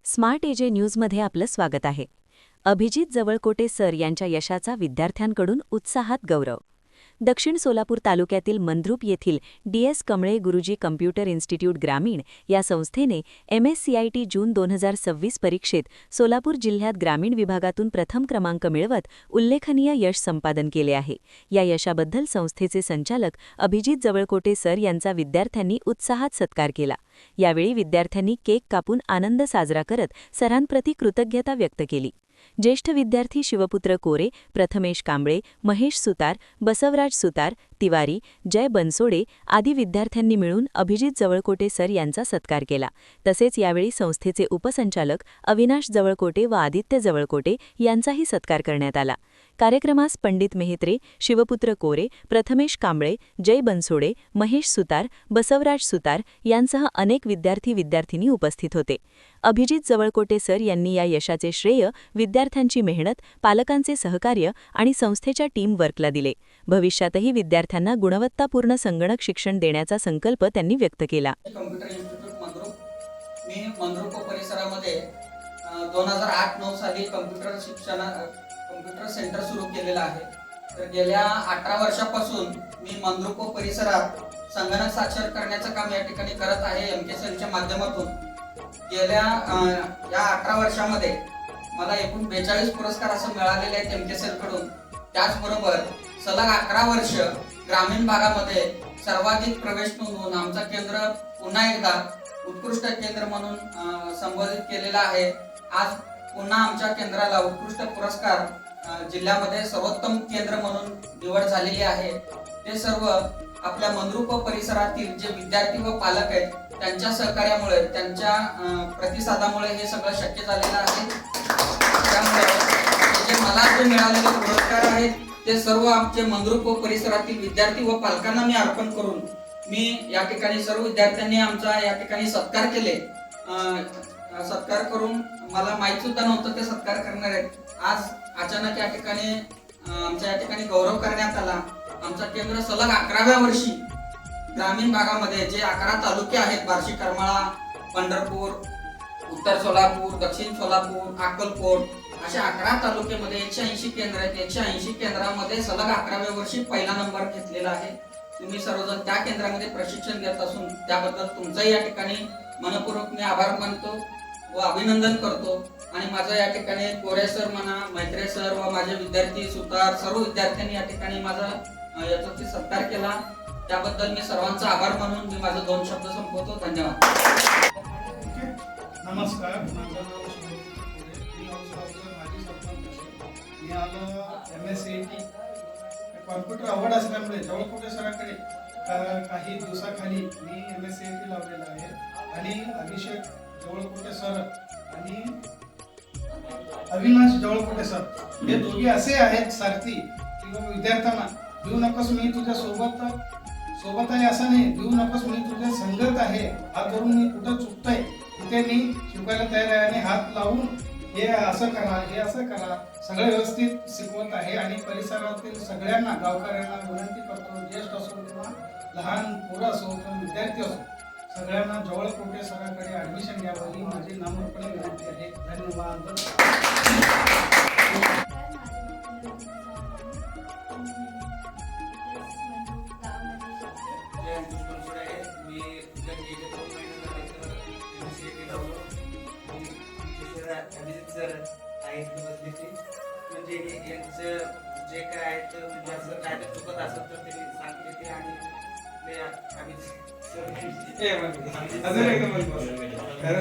Smart AJ न्यूजमध्ये आपलं स्वागत आहे. अभिजित जवळकोटे सर यांच्या यशाचा विद्यार्थ्यांकडून उत्साहात गौरव. दक्षिण सोलापूर तालुक्यातील मंद्रुप येथील डी.एस. कमळे गुरुजी कम्प्युटर इन्स्टिट्यूट ग्रामीण या संस्थेने MSCIT जून 2026 परीक्षेत सोलापूर जिल्ह्यात ग्रामीण विभागातून प्रथम क्रमांक मिळवत उल्लेखनीय यश संपादन केले आहे. या यशाबद्दल संस्थेचे संचालक अभिजित जवळकोटे सर यांचा विद्यार्थ्यांनी उत्साहात सत्कार केला. यावेळी विद्यार्थ्यांनी केक कापून आनंद साजरा करत सरांप्रती कृतज्ञता व्यक्त केली. ज्येष्ठ विद्यार्थी शिवपुत्र कोरे, प्रथमेश कांबळे, महेश सुतार, बसवराज सुतार, तिवारी, जय बनसोडे आदी विद्यार्थ्यांनी मिळून अभिजित जवळकोटे सर यांचा सत्कार केला. तसेच यावेळी संस्थेचे उपसंचालक अविनाश जवळकोटे व आदित्य जवळकोटे यांचाही सत्कार करण्यात आला. कार्यक्रमास पंडित मेहत्रे, शिवपुत्र कोरे, प्रथमेश कांबळे, जय बनसोडे, महेश सुतार, बसवराज सुतार यांसह अनेक विद्यार्थी-विद्यार्थिनी उपस्थित होते. अभिजित जवळकोटे सर यांनी या यशाचे श्रेय विद्यार्थ्यांची मेहनत, पालकांचे सहकार्य आणि संस्थेच्या टीम वर्कला दिले. भविष्यातही विद्यार्थ्यांना गुणवत्तापूर्ण संगणक शिक्षण देण्याचा संकल्प त्यांनी व्यक्त केला. कम्प्युटर इन्स्टिट्यूट मंद्रुप, मी मंद्रुप परिसरामध्ये 2008-9 साली कम्प्युटर सेंटर सुरू केलेलं आहे. तर गेल्या 18 वर्षापासून मी मंद्रुप परिसरात संगणक साक्षर करण्याचं काम या ठिकाणी करत आहे MKCellच्या माध्यमातून. गेल्या या 18 वर्षामध्ये मला एकूण 42 पुरस्कार असं मिळालेले आहेत MKCell कडून. त्याचबरोबर सलग 11 वर्ष ग्रामीण भागामध्ये सर्वाधिक प्रवेश नोंदवून आमचं केंद्र पुन्हा एकदा उत्कृष्ट केंद्र म्हणून संबोधित केलेलं आहे. आज पुन्हा आमच्या केंद्राला उत्कृष्ट पुरस्कार जिल्ह्यामध्ये सर्वोत्तम केंद्र म्हणून निवड झालेली आहे. ते सर्व आपल्या मंद्रुप परिसरातील जे विद्यार्थी व पालक आहेत त्यांच्या सहकार्यामुळे, त्यांच्या प्रतिसादामुळे हे सगळं शक्य झालेलं आहे. त्यामुळे जे मला जे मिळालेले पुरस्कार आहेत ते सर्व आमचे मंद्रुप परिसरातील विद्यार्थी व पालकांना मी अर्पण करून मी या ठिकाणी सर्व विद्यार्थ्यांनी आमचा या ठिकाणी सत्कार केले. सत्कार करून मला माहित सुद्धा नव्हतं ते सत्कार करणार आहेत. आज अचानक या ठिकाणी आमच्या या ठिकाणी गौरव करण्यात आला. आमचं केंद्र सलग 11व्या वर्षी ग्रामीण भागामध्ये जे 11 तालुके आहेत, बार्शी, करमाळा, पंढरपूर, उत्तर सोलापूर, दक्षिण सोलापूर, अक्कलकोट अशा 11 तालुक्यामध्ये 180 केंद्र आहेत. 180 केंद्रामध्ये सलग 11व्या वर्षी पहिला नंबर घेतलेला आहे. तुम्ही सर्वजण त्या केंद्रामध्ये प्रशिक्षण घेत असून त्याबद्दल तुमचाही या ठिकाणी मनपूर्वक मी आभार मानतो व अभिनंदन करतो. आणि माझं या ठिकाणी कोरे सर म्हणा, मैत्रे सर व माझे विद्यार्थी सुतार सर्व विद्यार्थ्यांनी या ठिकाणी माझा याचा सत्कार केला. त्याबद्दल मी सर्वांचा आभार मानून मी माझे 2 शब्द संपवतो. धन्यवाद. नमस्कार, माझं नाव मी माजी सरपंच. मी आलो MSCIT कॉम्प्युटर आवड असल्यामुळे जवळकोटे सरांकडे काही दिवसाखाली मी MSCIT लावलेला आहे. आणि अभिषेक जवळकोटे सर आणि अविनाश जवळकोटे सर हे दोघे असे आहेत सारथी की विद्यार्थ्यांना देऊ नकोस मी तुझ्या सोबत आहे असं नाही, देऊ नकोस मी तुझ्या संगत आहे. हात धरून मी कुठं चुकतोय तिथे मी शिकायला तयार आहे आणि हात लावून हे असं करा, हे असं करा, सगळं व्यवस्थित शिकवत आहे. आणि परिसरातील सगळ्यांना, गावकऱ्यांना विनंती करतो, ज्येष्ठ असो किंवा लहान पोरं असो किंवा विद्यार्थी असो, सगळ्यांना जवळकोटे सरांकडे ऍडमिशन घ्यावं ही माझी नम्रपणे विनंती आहे. धन्यवाद. म्हणजे यांचं जे काय आहे म्हणजे असं काय तर चुकत असेल तर ते सांगते ते. आणि ते आम्ही